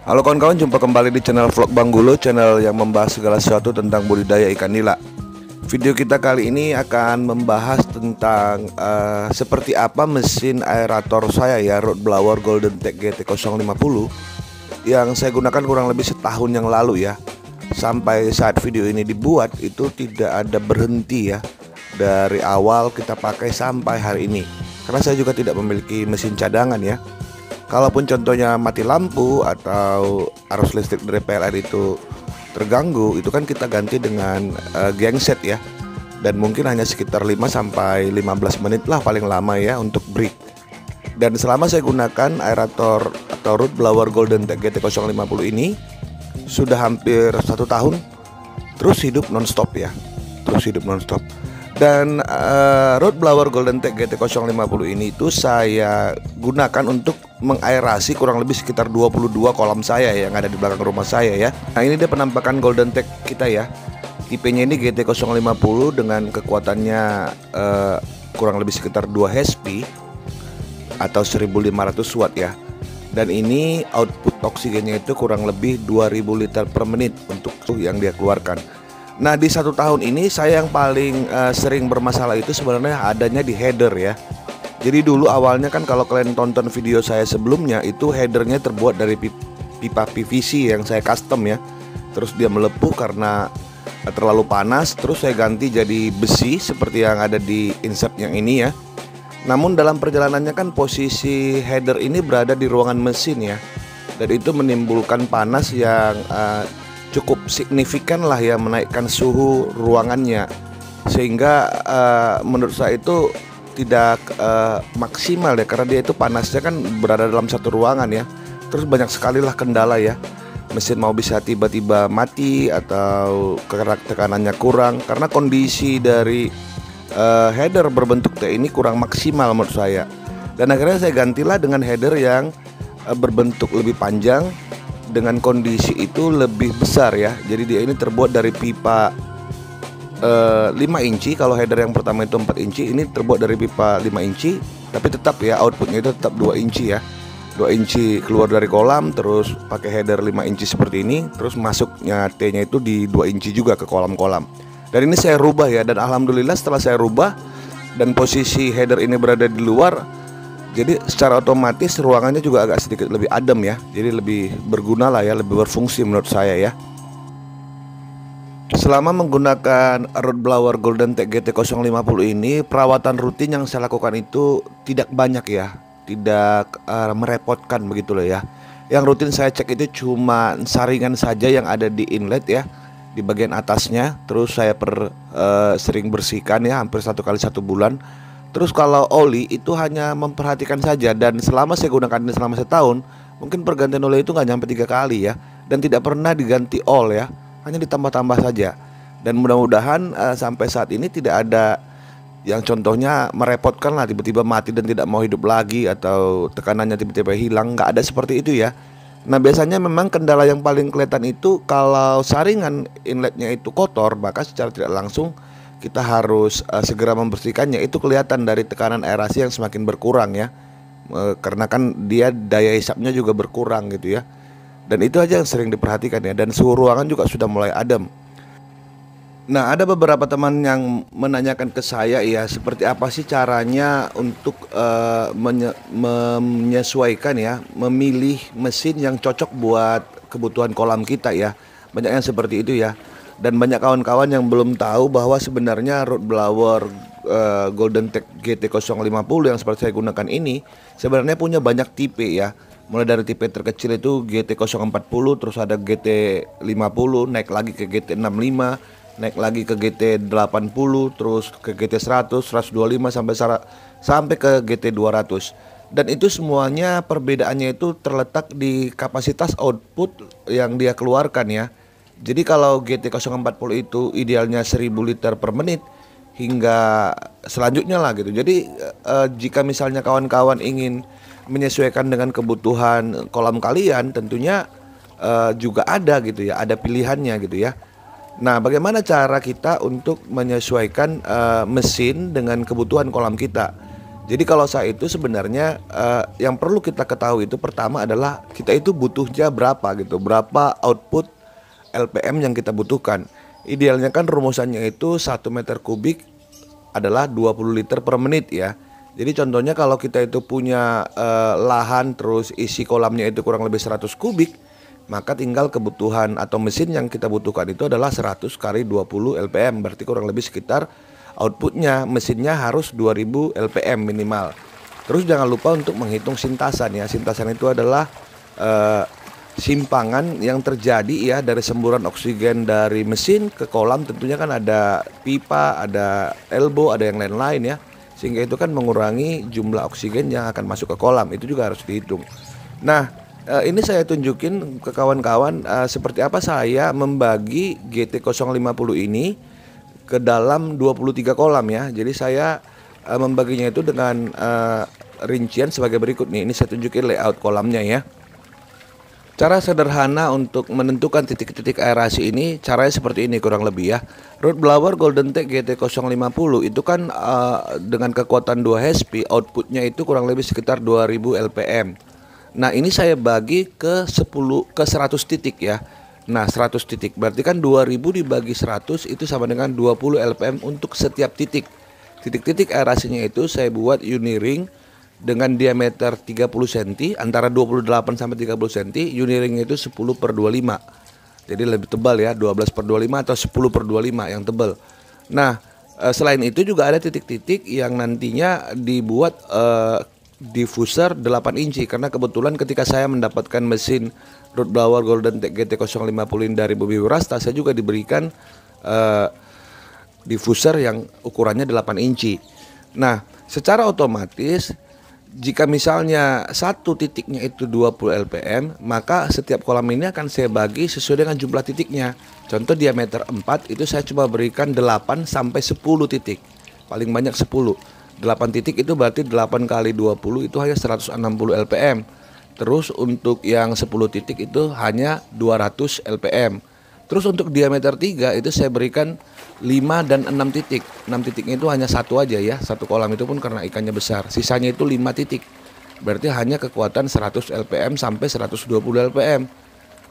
Halo kawan-kawan, jumpa kembali di channel Vlog Bang Gulo, channel yang membahas segala sesuatu tentang budidaya ikan nila. Video kita kali ini akan membahas tentang seperti apa mesin aerator saya ya, Rod Blower Golden Tech GT050 yang saya gunakan kurang lebih setahun yang lalu ya. Sampai saat video ini dibuat itu tidak ada berhenti ya, dari awal kita pakai sampai hari ini. Karena saya juga tidak memiliki mesin cadangan ya. Kalaupun contohnya mati lampu atau arus listrik dari PLN itu terganggu, itu kan kita ganti dengan genset ya. Dan mungkin hanya sekitar 5 sampai 15 menit lah paling lama ya untuk break. Dan selama saya gunakan aerator atau Rod Blower Golden Tech GT050 ini sudah hampir 1 tahun, terus hidup nonstop ya. Terus hidup nonstop. Dan Rod Blower Golden Tech GT050 ini itu saya gunakan untuk mengaerasi kurang lebih sekitar 22 kolam saya yang ada di belakang rumah saya ya. Nah, ini dia penampakan Golden Tech kita ya. Tipenya ini GT050 dengan kekuatannya kurang lebih sekitar 2 HP atau 1500 watt ya. Dan ini output oksigennya itu kurang lebih 2000 liter per menit untuk yang dia keluarkan. Nah, di 1 tahun ini saya yang paling sering bermasalah itu sebenarnya adanya di header ya. Jadi dulu awalnya kan kalau kalian tonton video saya sebelumnya itu headernya terbuat dari pipa PVC yang saya custom ya. Terus dia melepuh karena terlalu panas, terus saya ganti jadi besi seperti yang ada di insert yang ini ya. Namun dalam perjalanannya kan posisi header ini berada di ruangan mesin ya. Dan itu menimbulkan panas yang cukup signifikan lah ya, menaikkan suhu ruangannya. Sehingga menurut saya itu tidak maksimal ya, karena dia itu panasnya kan berada dalam satu ruangan ya. Terus banyak sekali lah kendala ya. Mesin mau bisa tiba-tiba mati atau tekanannya kurang karena kondisi dari header berbentuk T ini kurang maksimal menurut saya. Dan akhirnya saya gantilah dengan header yang berbentuk lebih panjang dengan kondisi itu lebih besar ya. Jadi dia ini terbuat dari pipa 5 inci. Kalau header yang pertama itu 4 inci, ini terbuat dari pipa 5 inci. Tapi tetap ya outputnya itu tetap 2 inci ya. 2 inci keluar dari kolam, terus pakai header 5 inci seperti ini. Terus masuknya T-nya itu di 2 inci juga ke kolam-kolam. Dan ini saya rubah ya. Dan alhamdulillah setelah saya rubah dan posisi header ini berada di luar, jadi secara otomatis ruangannya juga agak sedikit lebih adem ya. Jadi lebih berguna lah ya, lebih berfungsi menurut saya ya. Selama menggunakan Rod Blower Golden Tech GT050 ini, perawatan rutin yang saya lakukan itu tidak banyak ya. Tidak merepotkan begitu loh ya. Yang rutin saya cek itu cuma saringan saja yang ada di inlet ya, di bagian atasnya. Terus saya sering bersihkan ya, hampir 1 kali 1 bulan. Terus kalau oli itu hanya memperhatikan saja. Dan selama saya gunakan ini selama setahun, mungkin pergantian oli itu nggak nyampe 3 kali ya. Dan tidak pernah diganti all ya, hanya ditambah-tambah saja. Dan mudah-mudahan sampai saat ini tidak ada yang contohnya merepotkan lah, tiba-tiba mati dan tidak mau hidup lagi, atau tekanannya tiba-tiba hilang. Nggak ada seperti itu ya. Nah, biasanya memang kendala yang paling kelihatan itu kalau saringan inletnya itu kotor, maka secara tidak langsung kita harus segera membersihkannya. Itu kelihatan dari tekanan aerasi yang semakin berkurang ya, karena kan dia daya hisapnya juga berkurang gitu ya. Dan itu aja yang sering diperhatikan ya. Dan suhu ruangan juga sudah mulai adem. Nah, ada beberapa teman yang menanyakan ke saya ya, seperti apa sih caranya untuk menyesuaikan ya, memilih mesin yang cocok buat kebutuhan kolam kita ya. Banyak yang seperti itu ya. Dan banyak kawan-kawan yang belum tahu bahwa sebenarnya Rod Blower Golden Tech GT050 yang seperti saya gunakan ini sebenarnya punya banyak tipe ya. Mulai dari tipe terkecil itu GT040, terus ada GT50, naik lagi ke GT65, naik lagi ke GT80, terus ke GT100, 125 sampai ke GT200. Dan itu semuanya perbedaannya itu terletak di kapasitas output yang dia keluarkan ya. Jadi kalau GT040 itu idealnya 1000 liter per menit hingga selanjutnya lah gitu. Jadi jika misalnya kawan-kawan ingin menyesuaikan dengan kebutuhan kolam kalian, tentunya juga ada gitu ya, ada pilihannya gitu ya. Nah, bagaimana cara kita untuk menyesuaikan mesin dengan kebutuhan kolam kita? Jadi kalau saya itu sebenarnya yang perlu kita ketahui itu pertama adalah kita itu butuhnya berapa gitu, berapa output LPM yang kita butuhkan. Idealnya kan rumusannya itu 1 meter kubik adalah 20 liter per menit ya. Jadi contohnya kalau kita itu punya lahan terus isi kolamnya itu kurang lebih 100 kubik, maka tinggal kebutuhan atau mesin yang kita butuhkan itu adalah 100 kali 20 LPM. Berarti kurang lebih sekitar outputnya mesinnya harus 2000 LPM minimal. Terus jangan lupa untuk menghitung sintasan ya. Sintasan itu adalah simpangan yang terjadi ya dari semburan oksigen dari mesin ke kolam. Tentunya kan ada pipa, ada elbow, ada yang lain-lain ya. Sehingga itu kan mengurangi jumlah oksigen yang akan masuk ke kolam. Itu juga harus dihitung. Nah, ini saya tunjukin ke kawan-kawan seperti apa saya membagi GT050 ini ke dalam 23 kolam ya. Jadi saya membaginya itu dengan rincian sebagai berikut nih. Ini saya tunjukin layout kolamnya ya. Cara sederhana untuk menentukan titik-titik aerasi ini caranya seperti ini kurang lebih ya. Root blower Golden Tech GT050 itu kan dengan kekuatan 2 HP outputnya itu kurang lebih sekitar 2000 LPM. Nah ini saya bagi ke 100 titik ya. Nah 100 titik berarti kan 2000 dibagi 100 itu sama dengan 20 LPM untuk setiap titik. Titik-titik aerasinya itu saya buat uniring dengan diameter 30 cm, antara 28 sampai 30 cm, uniringnya itu 10 per 25. Jadi lebih tebal ya, 12 per 25 atau 10 per 25 yang tebal. Nah, selain itu juga ada titik-titik yang nantinya dibuat diffuser 8 inci. Karena kebetulan ketika saya mendapatkan mesin root blower Golden Tech GT050 dari Bobby Wirasta, saya juga diberikan diffuser yang ukurannya 8 inci. Nah, secara otomatis jika misalnya satu titiknya itu 20 LPM, maka setiap kolam ini akan saya bagi sesuai dengan jumlah titiknya. Contoh diameter 4 itu saya coba berikan 8 sampai 10 titik. Paling banyak 10. 8 titik itu berarti 8 kali 20 itu hanya 160 LPM. Terus untuk yang 10 titik itu hanya 200 LPM. Terus untuk diameter 3 itu saya berikan 5 dan 6 titik. 6 titiknya itu hanya satu aja ya. Satu kolam itu pun karena ikannya besar. Sisanya itu 5 titik. Berarti hanya kekuatan 100 LPM sampai 120 LPM.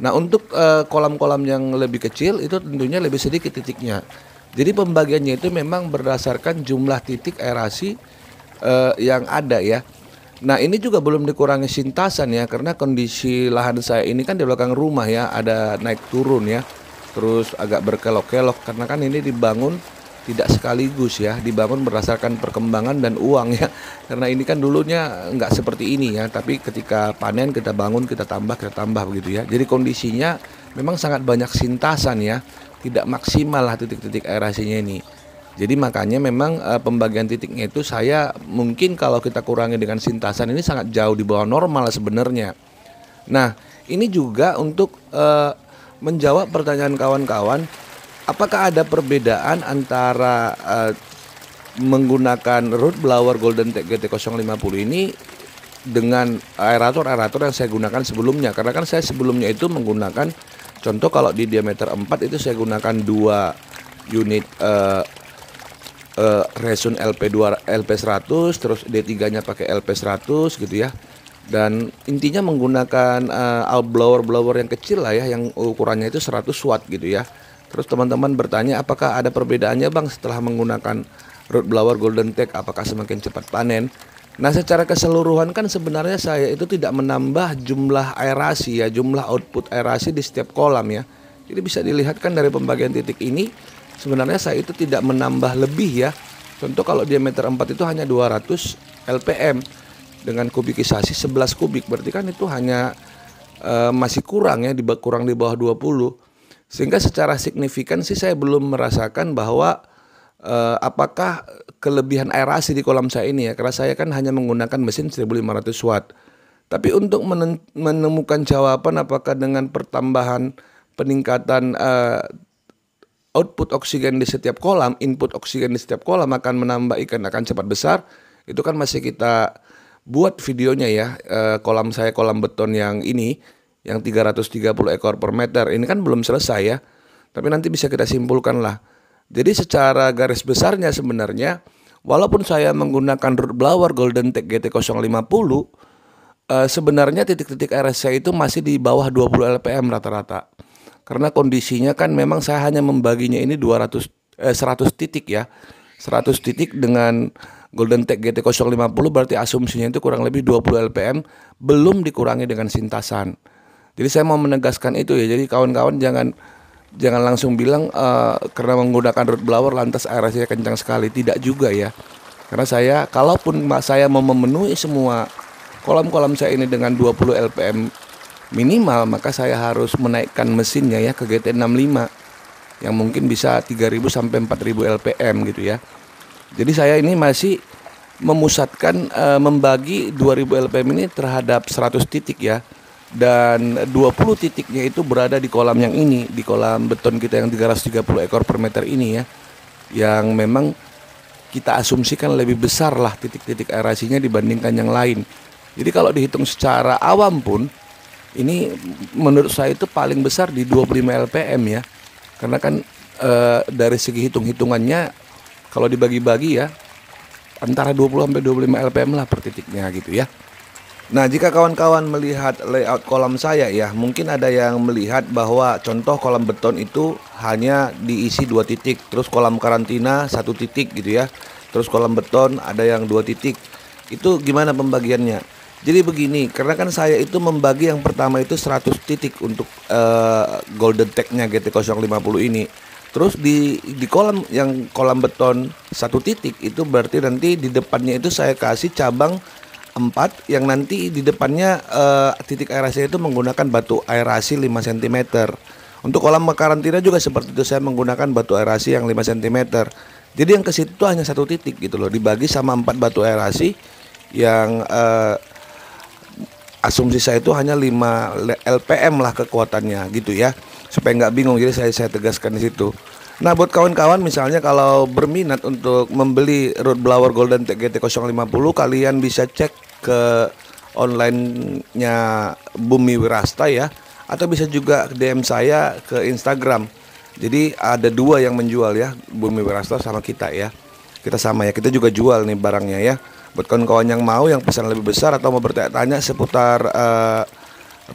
Nah untuk kolam-kolam yang lebih kecil itu tentunya lebih sedikit titiknya. Jadi pembagiannya itu memang berdasarkan jumlah titik aerasi yang ada ya. Nah ini juga belum dikurangi sintasan ya. Karena kondisi lahan saya ini kan di belakang rumah ya. Ada naik turun ya. Terus agak berkelok-kelok karena kan ini dibangun tidak sekaligus ya, dibangun berdasarkan perkembangan dan uang ya. Karena ini kan dulunya nggak seperti ini ya, tapi ketika panen kita bangun, kita tambah begitu ya. Jadi kondisinya memang sangat banyak sintasan ya, tidak maksimal lah titik-titik aerasinya ini. Jadi makanya memang pembagian titiknya itu saya mungkin kalau kita kurangi dengan sintasan ini sangat jauh di bawah normal sebenarnya. Nah ini juga untuk menjawab pertanyaan kawan-kawan, apakah ada perbedaan antara menggunakan root blower Golden Tech GT050 ini dengan aerator yang saya gunakan sebelumnya? Karena kan saya sebelumnya itu menggunakan, contoh kalau di diameter 4 itu saya gunakan 2 unit Resun LP100, terus D3-nya pakai LP100 gitu ya. Dan intinya menggunakan blower yang kecil lah ya, yang ukurannya itu 100 watt gitu ya. Terus teman-teman bertanya apakah ada perbedaannya bang setelah menggunakan root blower Golden Tech, apakah semakin cepat panen? Nah secara keseluruhan kan sebenarnya saya itu tidak menambah jumlah aerasi ya, jumlah output aerasi di setiap kolam ya. Jadi bisa dilihat kan dari pembagian titik ini sebenarnya saya itu tidak menambah lebih ya. Contoh kalau diameter 4 itu hanya 200 LPM. Dengan kubikisasi 11 kubik, berarti kan itu hanya masih kurang ya, kurang di bawah 20. Sehingga secara signifikan sih saya belum merasakan bahwa apakah kelebihan aerasi di kolam saya ini ya, karena saya kan hanya menggunakan mesin 1500 watt. Tapi untuk menemukan jawaban apakah dengan pertambahan peningkatan output oksigen di setiap kolam, input oksigen di setiap kolam akan menambah ikan akan cepat besar, itu kan masih kita buat videonya ya. Kolam saya kolam beton yang ini yang 330 ekor per meter ini kan belum selesai ya, tapi nanti bisa kita simpulkan lah. Jadi secara garis besarnya sebenarnya walaupun saya menggunakan root blower Golden Tech GT050, sebenarnya titik-titik aerasi saya itu masih di bawah 20 LPM rata-rata. Karena kondisinya kan memang saya hanya membaginya ini 100 titik ya. 100 titik dengan Golden Tech GT050 berarti asumsinya itu kurang lebih 20 LPM, belum dikurangi dengan sintasan. Jadi saya mau menegaskan itu ya. Jadi kawan-kawan jangan langsung bilang karena menggunakan root blower lantas aerasinya kencang sekali. Tidak juga ya. Karena kalaupun saya mau memenuhi semua kolam-kolam saya ini dengan 20 LPM minimal, maka saya harus menaikkan mesinnya ya ke GT65 yang mungkin bisa 3000 sampai 4000 LPM gitu ya. Jadi saya ini masih memusatkan membagi 2000 LPM ini terhadap 100 titik ya. Dan 20 titiknya itu berada di kolam yang ini, di kolam beton kita yang 330 ekor per meter ini ya. Yang memang kita asumsikan lebih besar lah titik-titik aerasinya dibandingkan yang lain. Jadi kalau dihitung secara awam pun, ini menurut saya itu paling besar di 25 LPM ya. Karena kan dari segi hitung-hitungannya kalau dibagi-bagi ya antara 20 sampai 25 LPM lah per titiknya gitu ya. Nah, jika kawan-kawan melihat layout kolam saya ya, mungkin ada yang melihat bahwa contoh kolam beton itu hanya diisi 2 titik, terus kolam karantina 1 titik gitu ya. Terus kolam beton ada yang 2 titik. Itu gimana pembagiannya? Jadi begini, karena kan saya itu membagi yang pertama itu 100 titik untuk Golden Tech-nya GT050 ini. Terus di kolam beton 1 titik itu berarti nanti di depannya itu saya kasih cabang 4 yang nanti di depannya titik aerasi itu menggunakan batu aerasi 5 cm. Untuk kolam karantina juga seperti itu, saya menggunakan batu aerasi yang 5 cm. Jadi yang ke situ hanya 1 titik gitu loh, dibagi sama 4 batu aerasi yang asumsi saya itu hanya 5 LPM lah kekuatannya gitu ya, supaya nggak bingung. Jadi saya tegaskan di situ. Nah, buat kawan-kawan misalnya kalau berminat untuk membeli root blower Golden Tech GT050, kalian bisa cek ke online-nya Bumi Wirasta ya, atau bisa juga DM saya ke Instagram. Jadi ada 2 yang menjual ya, Bumi Wirasta sama kita ya. Kita sama ya, kita juga jual nih barangnya ya. Buat kawan-kawan yang mau yang pesan lebih besar atau mau bertanya-tanya seputar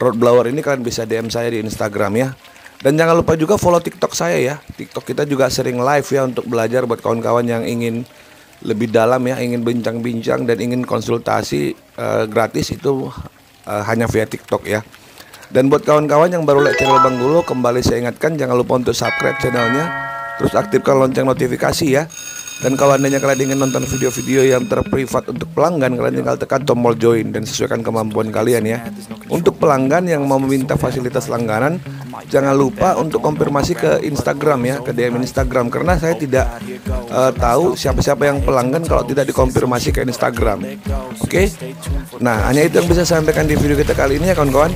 root blower ini, kalian bisa DM saya di Instagram ya. Dan jangan lupa juga follow TikTok saya ya. TikTok kita juga sering live ya untuk belajar buat kawan-kawan yang ingin lebih dalam ya, ingin bincang-bincang dan ingin konsultasi gratis itu hanya via TikTok ya. Dan buat kawan-kawan yang baru lihat channel Bang Gulo, kembali saya ingatkan jangan lupa untuk subscribe channelnya, terus aktifkan lonceng notifikasi ya. Dan kalau andainya kalian ingin nonton video-video yang terprivat untuk pelanggan, kalian tinggal tekan tombol join dan sesuaikan kemampuan kalian ya. Untuk pelanggan yang mau meminta fasilitas langganan, jangan lupa untuk konfirmasi ke Instagram ya, ke DM Instagram, karena saya tidak tahu siapa-siapa yang pelanggan kalau tidak dikonfirmasi ke Instagram. Oke? Nah, hanya itu yang bisa saya sampaikan di video kita kali ini ya kawan-kawan.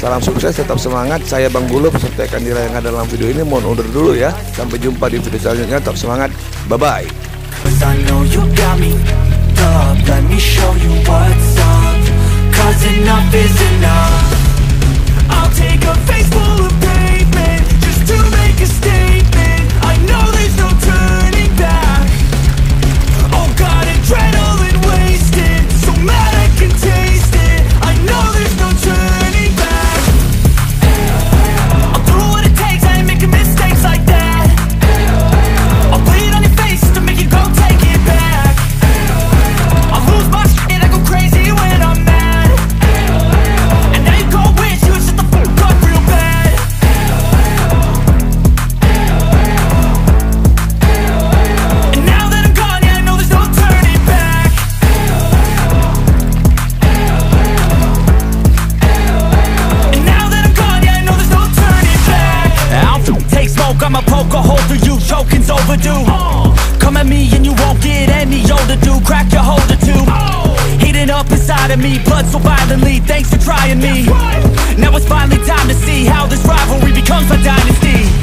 Salam sukses, tetap semangat. Saya Bang Gulo peserta ikan nila yang ada dalam video ini. Mohon undur dulu ya. Sampai jumpa di video selanjutnya. Tetap semangat. Bye-bye. I'ma poke a hole through you, choking's overdue. Come at me and you won't get any older, dude. Crack your holder too. Heating up inside of me, blood so violently. Thanks for trying me. Now it's finally time to see how this rivalry becomes a dynasty.